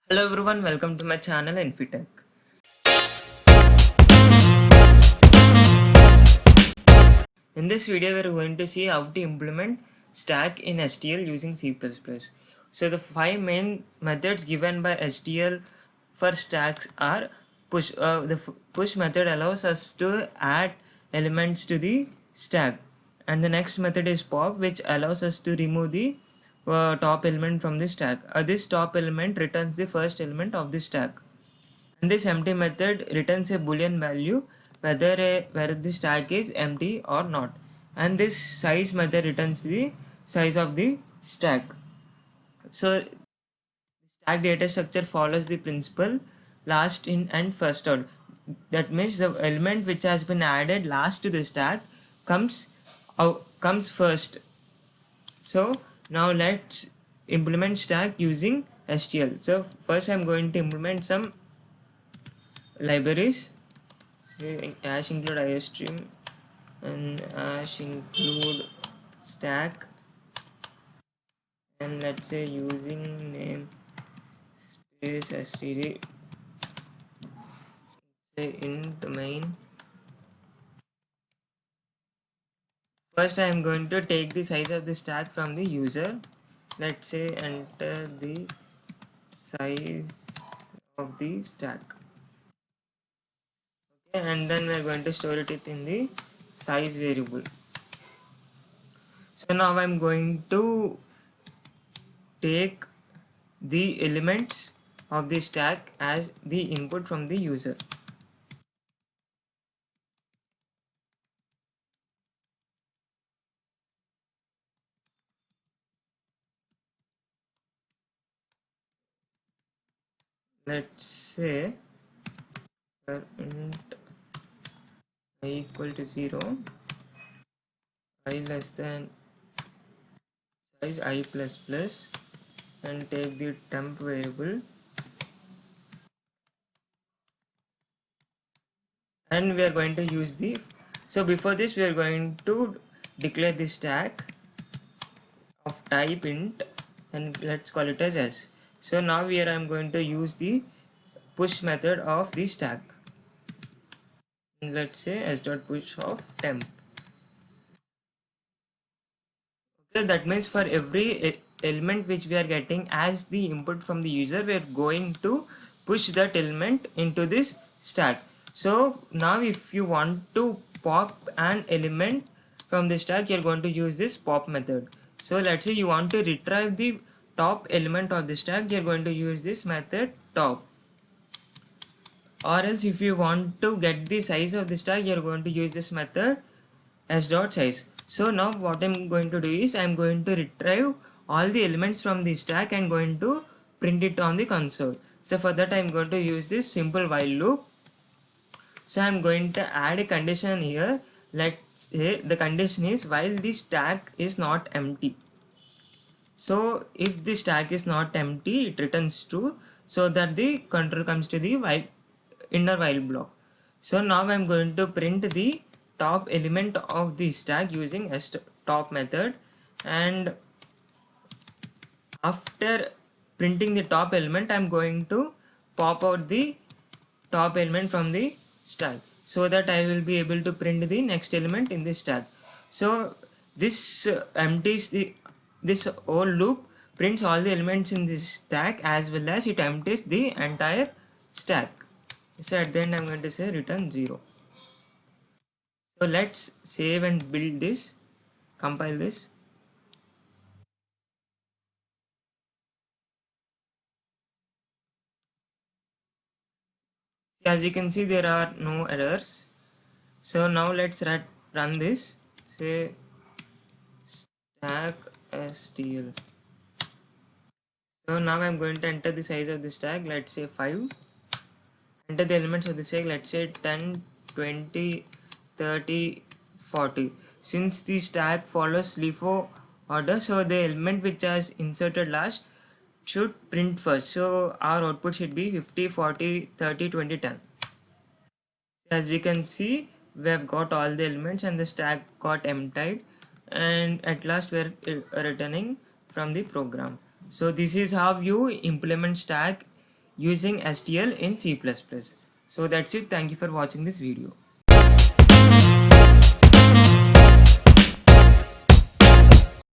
Hello everyone, welcome to my channel Infitech. In this video we are going to see how to implement stack in STL using C++. So the five main methods given by STL for stacks are push. Push method allows us to add elements to the stack, and the next method is pop, which allows us to remove the top element from the stack. This top element returns the first element of the stack. And this empty method returns a boolean value whether the stack is empty or not. And this size method returns the size of the stack. So stack data structure follows the principle last in and first out. That means the element which has been added last to the stack comes first. So now let's implement stack using STL. So first I'm going to implement some libraries. Ash include iostream and ash include stack, and let's say using name space std, say int main. First I am going to take the size of the stack from the user. Let's say enter the size of the stack. Okay, and then we are going to store it in the size variable. So now I'm going to take the elements of the stack as the input from the user. Let's say int I equal to 0, I less than size I plus plus, and take the temp variable, and we are going to use the, so before this we are going to declare the stack of type int, and let's call it as s. So now here I am going to use the push method of the stack, and let's say s dot push of temp. Okay, that means for every element which we are getting as the input from the user, we are going to push that element into this stack. So now if you want to pop an element from the stack, you're going to use this pop method. So let's say you want to retrieve the top element of the stack, you're going to use this method top. Or else if you want to get the size of the stack, you're going to use this method s dot size. So now what I'm going to do is I'm going to retrieve all the elements from the stack and going to print it on the console. So for that I'm going to use this simple while loop. So I'm going to add a condition here. Let's say the condition is while the stack is not empty. So if the stack is not empty, it returns true, so that the control comes to the while inner while block. So now I'm going to print the top element of the stack using top method, and after printing the top element I'm going to pop out the top element from the stack, so that I will be able to print the next element in the stack. So this empties the, this whole loop prints all the elements in this stack as well as it empties the entire stack. So at the end I'm going to say return 0. So let's save and build this, compile this. As you can see, there are no errors. So now let's run this. Say stack stl. So now I'm going to enter the size of the stack. Let's say 5. Enter the elements of the stack. Let's say 10, 20, 30, 40. Since the stack follows LIFO order, so the element which has inserted last should print first. So our output should be 50, 40, 30, 20, 10. As you can see, we have got all the elements and the stack got emptied, and at last we are returning from the program. So this is how you implement stack using STL in C++. So that's it. Thank you for watching this video.